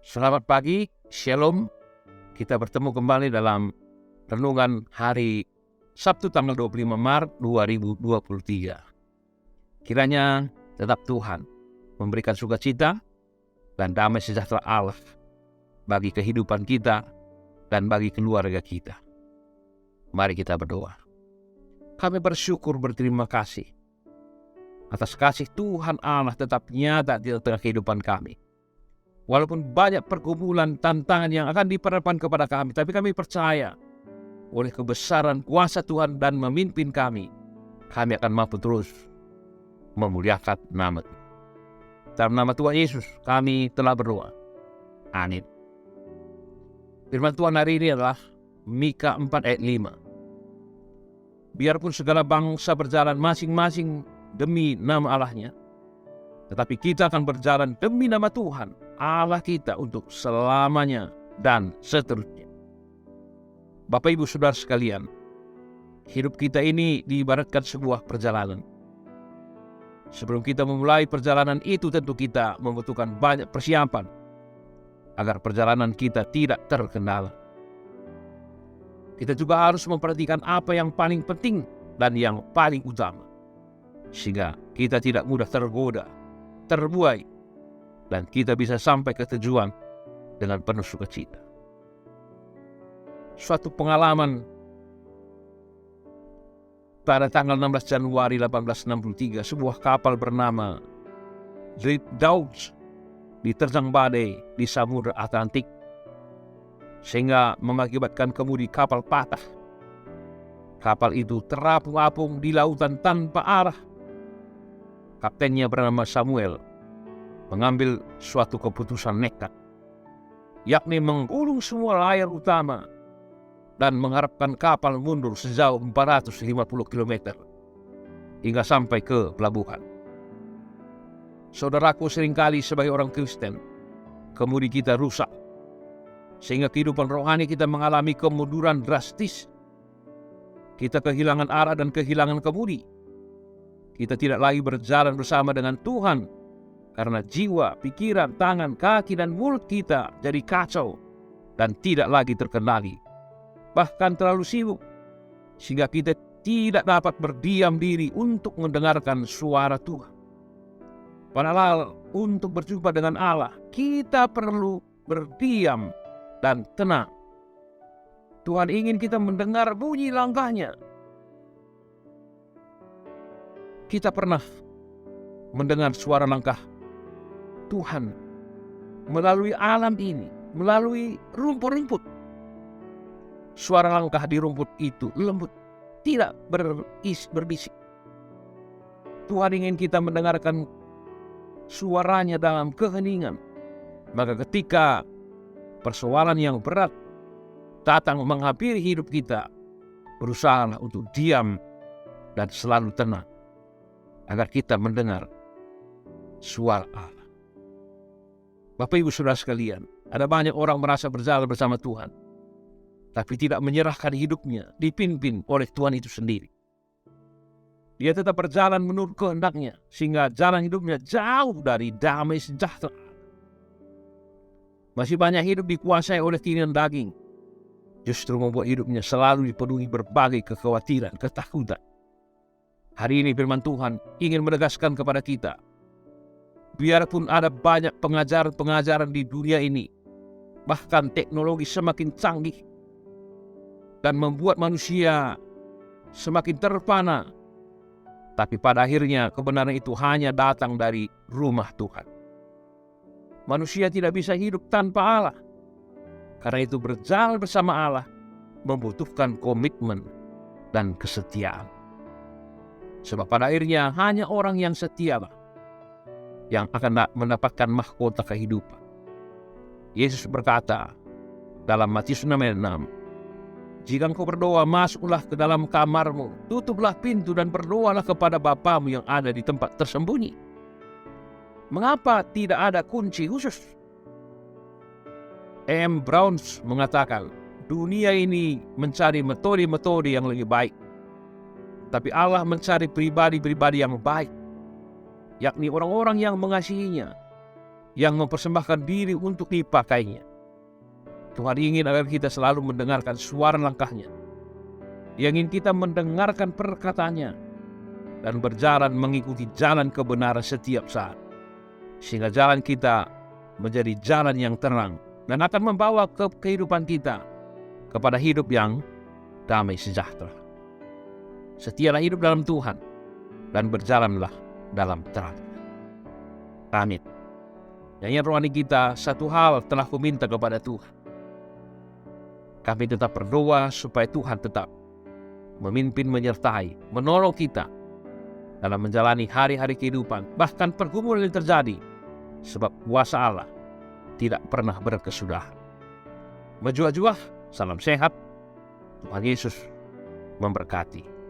Selamat pagi, Shalom. Kita bertemu kembali dalam renungan hari Sabtu tanggal 25 Maret 2023. Kiranya tetap Tuhan memberikan sukacita dan damai sejahtera Allah bagi kehidupan kita dan bagi keluarga kita. Mari kita berdoa. Kami bersyukur berterima kasih atas kasih Tuhan Allah tetap nyata di tengah kehidupan kami. Walaupun banyak pergumulan, tantangan yang akan diperhadapkan kepada kami, tapi kami percaya oleh kebesaran kuasa Tuhan dan memimpin kami akan mampu terus memuliakan nama Tuhan. Dalam nama Tuhan Yesus kami telah berdoa. Amin. Firman Tuhan hari ini adalah Mika 4 ayat 5. Biarpun segala bangsa berjalan masing-masing demi nama Allahnya, tetapi kita akan berjalan demi nama Tuhan Allah kita untuk selamanya dan seterusnya. Bapak Ibu Saudara sekalian, hidup kita ini diibaratkan sebuah perjalanan. Sebelum kita memulai perjalanan itu, tentu kita membutuhkan banyak persiapan agar perjalanan kita tidak terkendala. Kita juga harus memperhatikan apa yang paling penting dan yang paling utama, sehingga kita tidak mudah tergoda, terbuai, dan kita bisa sampai ke tujuan dengan penuh sukacita. Suatu pengalaman pada tanggal 16 Januari 1863, sebuah kapal bernama The Doge diterjang badai di Samudra Atlantik, sehingga mengakibatkan kemudi kapal patah. Kapal itu terapung-apung di lautan tanpa arah. Kaptennya bernama Samuel mengambil suatu keputusan nekat, yakni menggulung semua layar utama dan mengharapkan kapal mundur sejauh 450 km hingga sampai ke pelabuhan. Saudaraku, seringkali sebagai orang Kristen, kemudi kita rusak, sehingga kehidupan rohani kita mengalami kemunduran drastis. Kita kehilangan arah dan kehilangan kemudi. Kita tidak lagi berjalan bersama dengan Tuhan, karena jiwa, pikiran, tangan, kaki, dan mulut kita jadi kacau dan tidak lagi terkendali. Bahkan terlalu sibuk, sehingga kita tidak dapat berdiam diri untuk mendengarkan suara Tuhan. Padahal untuk berjumpa dengan Allah, kita perlu berdiam dan tenang. Tuhan ingin kita mendengar bunyi langkahnya. Kita pernah mendengar suara langkah Tuhan melalui alam ini, melalui rumput-rumput. Suara langkah di rumput itu lembut, tidak berbisik. Tuhan ingin kita mendengarkan suaranya dalam keheningan. Maka ketika persoalan yang berat datang menghampiri hidup kita, berusaha untuk diam dan selalu tenang, agar kita mendengar suara Allah. Bapak Ibu Saudara sekalian, ada banyak orang merasa berjalan bersama Tuhan, tapi tidak menyerahkan hidupnya dipimpin oleh Tuhan itu sendiri. Dia tetap berjalan menurut kehendaknya, sehingga jalan hidupnya jauh dari damai sejahtera. Masih banyak hidup dikuasai oleh keinginan daging, justru membuat hidupnya selalu dipenuhi berbagai kekhawatiran, ketakutan. Hari ini firman Tuhan ingin menegaskan kepada kita, biarpun ada banyak pengajaran-pengajaran di dunia ini, bahkan teknologi semakin canggih dan membuat manusia semakin terpana, tapi pada akhirnya kebenaran itu hanya datang dari rumah Tuhan. Manusia tidak bisa hidup tanpa Allah. Karena itu berjalan bersama Allah membutuhkan komitmen dan kesetiaan. Sebab pada akhirnya hanya orang yang setia yang akan mendapatkan mahkota kehidupan. Yesus berkata dalam Matius 6 ayat 6, "Jika engkau berdoa, masuklah ke dalam kamarmu, tutuplah pintu dan berdoalah kepada Bapamu yang ada di tempat tersembunyi." Mengapa tidak ada kunci khusus? M. Browns mengatakan, dunia ini mencari metode-metode yang lebih baik, tapi Allah mencari pribadi-pribadi yang baik, yakni orang-orang yang mengasihinya yang mempersembahkan diri untuk dipakainya. Tuhan ingin agar kita selalu mendengarkan suara langkahnya. Yang ingin kita mendengarkan perkataannya dan berjalan mengikuti jalan kebenaran setiap saat. Sehingga jalan kita menjadi jalan yang terang dan akan membawa ke kehidupan kita kepada hidup yang damai sejahtera. Setialah hidup dalam Tuhan dan berjalanlah dalam terang. Amin. Nyanyian rohani kita, satu hal telah kuminta kepada Tuhan. Kami tetap berdoa supaya Tuhan tetap memimpin, menyertai, menolong kita dalam menjalani hari-hari kehidupan, bahkan pergumulan yang terjadi, sebab kuasa Allah tidak pernah berkesudahan. Menjua-jua, salam sehat, Tuhan Yesus memberkati.